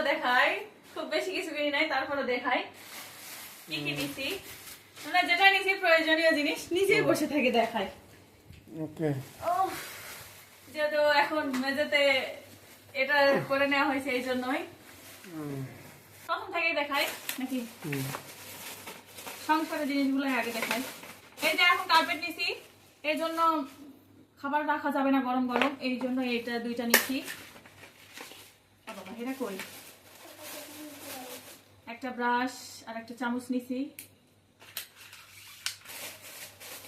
দেখাই, খুব বেশি কিছু কিনি নাই, তারপরে দেখাই কি কি নিছি। মানে যেটা নিছি প্রয়োজনীয় জিনিস, নিচেই বসে থেকে দেখাই। ওকে। যেহেতু এখন মেঝেতে এটা করে নেওয়া হয়েছে এই জন্যই প্রথম থেকেই দেখাই নাকি সংসারের জিনিসগুলো আগে দেখাই। এই যে এখন কার্পেট নিছি, এই জন্য খাবার রাখা যাবে না গরম গরম, এই জন্য এটা দুইটা নিছি। বাবা এটা কই, একটা ব্রাশ আর একটা চামচ নিছি।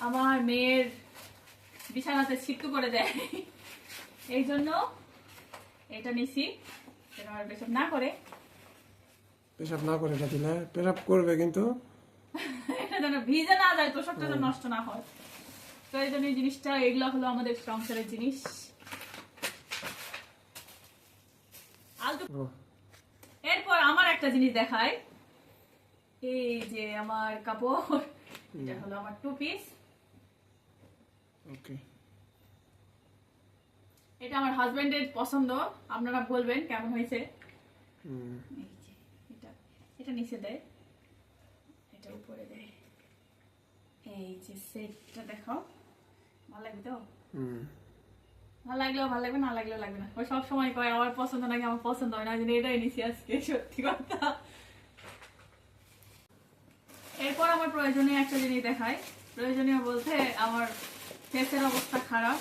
আমার মেয়ের বিছানাতে ছিটকু করে দেয়, এই জন্য এটা নিছি, এটা আমার পেশাব না করে। পেশাব না করে এটা দিলে পেশাব করবে কিন্তু এটা যেন ভিজে না যায়, তোষকটা যেন নষ্ট না হয়, তো এই জন্য এই জিনিসটা, এগুলো হলো আমাদের সংসারের জিনিস। এরপর আমার একটা জিনিস দেখাই, এই যে আমার কাপড়, এটা হলো আমার টু পিস। ওকে। এটা আমার হাজবেন্ডের পছন্দ, আপনারা বলবেন কেমন হয়েছে। এই যে এটা, এটা নিচে দেয়, এটা উপরে দেয়। এই যে সেটটা দেখাও, ভালো লাগবে তো? ভালো লাগলেও ভালো লাগবে, না লাগলেও লাগবে না। ওই সব সময় কয় আমার পছন্দ নাকি আমার পছন্দ হয় না, এটাই নিছি আজকে, সত্যি কথা। এরপর আমার প্রয়োজনীয় একটা জিনিস দেখায়, প্রয়োজনীয় বলতে আমার ফেসের অবস্থা খারাপ,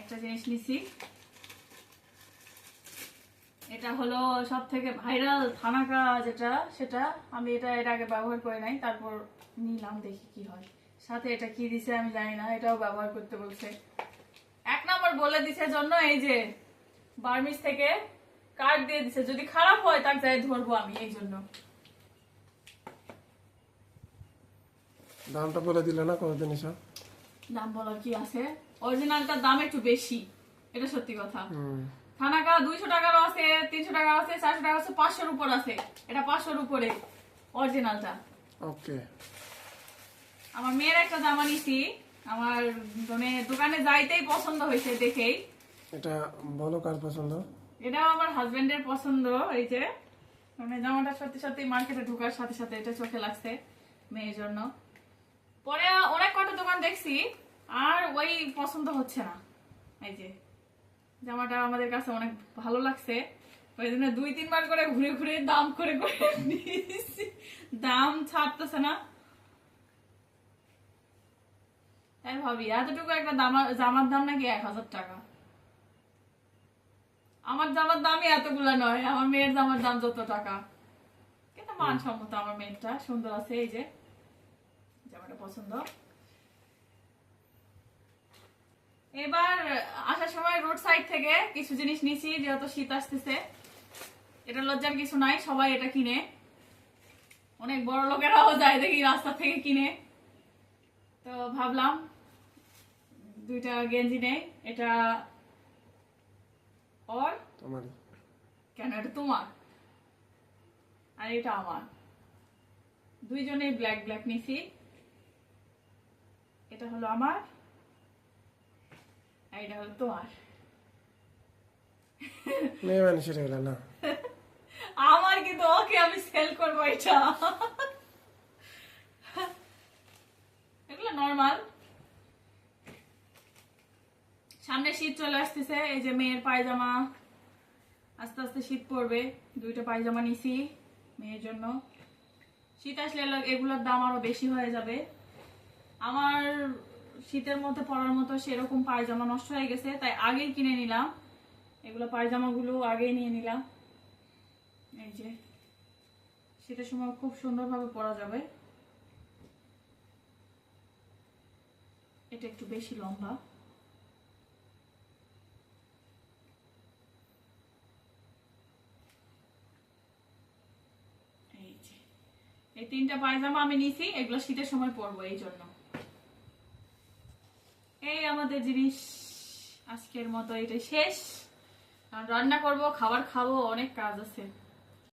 একটা জিনিস নিছি। এটা হলো সব থেকে ভাইরাল থানাকা যেটা, সেটা আমি এটা এর আগে ব্যবহার করে নাই, তারপর নিলাম দেখি কি হয়। সাথে এটা কি দিছে আমি জানি না, এটাও ব্যবহার করতে বলছে। এক নম্বর বলে দিছে জন্য এই যে বার্মিস থেকে কার্ড দিয়ে দিছে, যদি খারাপ হয় তার যাই ধরবো আমি, এই জন্য। দামটা বলে দিলে না কত জিনিস? দাম বলার কি আছে, অরিজিনালটার দাম একটু বেশি, এটা সত্যি কথা। থানাকা 200 টাকারও আছে, 300 টাকার আছে, 400 টাকা আছে, 500-র উপর আছে। এটা 500-র উপরে অরিজিনালটা। ওকে। আমার মেয়ের একটা জামা নিছি, আমার মানে দোকানে যাইতেই পছন্দ হয়েছে দেখেই। এটা বলো কার পছন্দ? এটাও আমার হাজবেন্ডের পছন্দ। এই যে মানে জামাটা সত্যি সত্যি মার্কেটে ঢোকার সাথে সাথে এটা চোখে লাগছে মেয়ের জন্য। পরে অনেক কটা দোকান দেখছি, আর ওই পছন্দ হচ্ছে না। এই যে জামাটা আমাদের কাছে অনেক ভালো লাগছে, ওই জন্য 2-3 বার করে ঘুরে ঘুরে দাম করে করে নিয়েছি, দাম ছাড়তেছে না। তাই ভাবি এতটুকু একটা জামার দাম নাকি 1000 টাকা। আমার জামার দামই এতগুলা নয়, আমার মেয়ের জামার দাম যত টাকা, কিন্তু মানসম্মত আমার মেয়েরটা সুন্দর আছে। এই যে জামাটা পছন্দ। এবার আসার সময় রোড সাইড থেকে কিছু জিনিস নিছি, যেহেতু শীত আসতেছে। এটা লজ্জার কিছু নাই, সবাই এটা কিনে, অনেক বড় লোকেরাও যায় দেখি রাস্তা থেকে কিনে। তো ভাবলাম দুইটা গেঞ্জি নেই, এটা ওর, তোমারই। কেন এটা তোমার আর এটা আমার, দুইজনেই ব্ল্যাক ব্ল্যাক নিছি। এটা হলো আমার আর এটা হলো তোমার। মেয়ে মানুষের এগুলো না। আমার কিন্তু ওকে আমি সেল করবো এটা, এগুলো নর্মাল। সামনে শীত চলে আসতেছে, এই যে মেয়ের পায়জামা, আস্তে আস্তে শীত পড়বে, দুইটা পায়জামা নিছি মেয়ের জন্য। শীত আসলে এগুলোর দাম আরো বেশি হয়ে যাবে। আমার শীতের মধ্যে পরার মতো সেরকম পায়জামা নষ্ট হয়ে গেছে, তাই আগেই কিনে নিলাম এগুলো, পায়জামাগুলো আগেই নিয়ে নিলাম। এই যে শীতের সময় খুব সুন্দরভাবে পরা যাবে। এটা একটু বেশি লম্বা, এই 3টা পায়জামা আমি নিছি, এগুলো শীতের সময় পরবো এই জন্য। এই আমাদের জিনিস আজকের মতো এটাই শেষ, রান্না করব, খাবার খাবো, অনেক কাজ আছে।